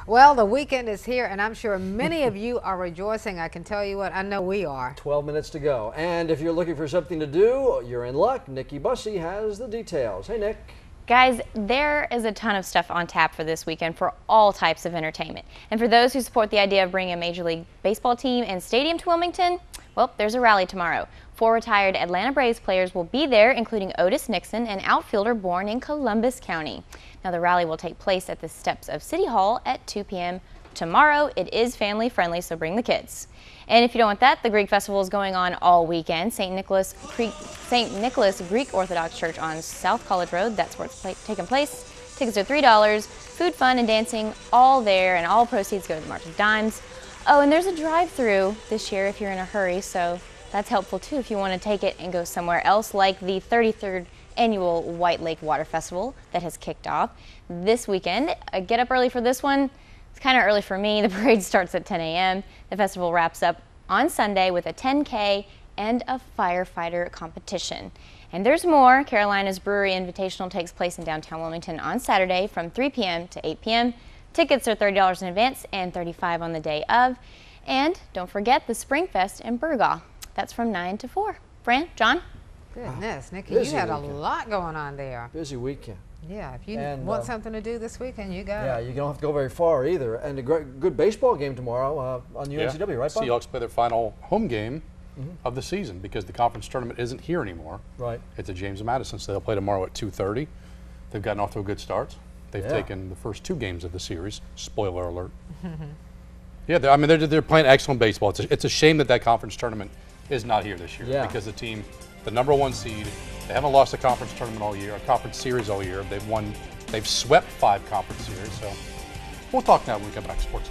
Well, the weekend is here, and I'm sure many of you are rejoicing. I can tell you what, I know we are. 12 minutes to go. And if you're looking for something to do, you're in luck. Nikki Bussey has the details. Hey, Nick. Guys, there is a ton of stuff on tap for this weekend for all types of entertainment. And for those who support the idea of bringing a Major League Baseball team and stadium to Wilmington, well, there's a rally tomorrow. 4 retired Atlanta Braves players will be there, including Otis Nixon, an outfielder born in Columbus County. Now, the rally will take place at the steps of City Hall at 2 p.m. tomorrow. It is family friendly, so bring the kids. And if you don't want that, the Greek Festival is going on all weekend. St. Nicholas Greek Orthodox Church on South College Road. That's where it's taking place. Tickets are $3. Food, fun, and dancing all there, and all proceeds go to the March of Dimes. Oh, and there's a drive-through this year if you're in a hurry, so that's helpful too if you want to take it and go somewhere else, like the 33rd annual White Lake Water Festival that has kicked off this weekend. Get up early for this one. It's kind of early for me. The parade starts at 10 a.m. The festival wraps up on Sunday with a 10K and a firefighter competition. And there's more. Carolina's Brewery Invitational takes place in downtown Wilmington on Saturday from 3 p.m. to 8 p.m. Tickets are $30 in advance and $35 on the day of. And don't forget the Spring Fest in Burgaw. That's from 9 to 4. Fran, John? Goodness, Nikki, Busy you had weekend. a lot going on there. Busy weekend. Yeah, if you And, want something to do this weekend, you got Yeah, it. you don't have to go very far either. And a good baseball game tomorrow on UNCW, right, Bob? Seahawks play their final home game of the season because the conference tournament isn't here anymore. Right. It's at James Madison, so they'll play tomorrow at 2:30. They've gotten off to a good start. They've taken the first 2 games of the series. Spoiler alert. Yeah, they're playing excellent baseball. It's a shame that conference tournament is not here this year because the team, the #1 seed, they haven't lost a conference tournament all year, a conference series all year. They've swept 5 conference series. So we'll talk now when we come back to Sports.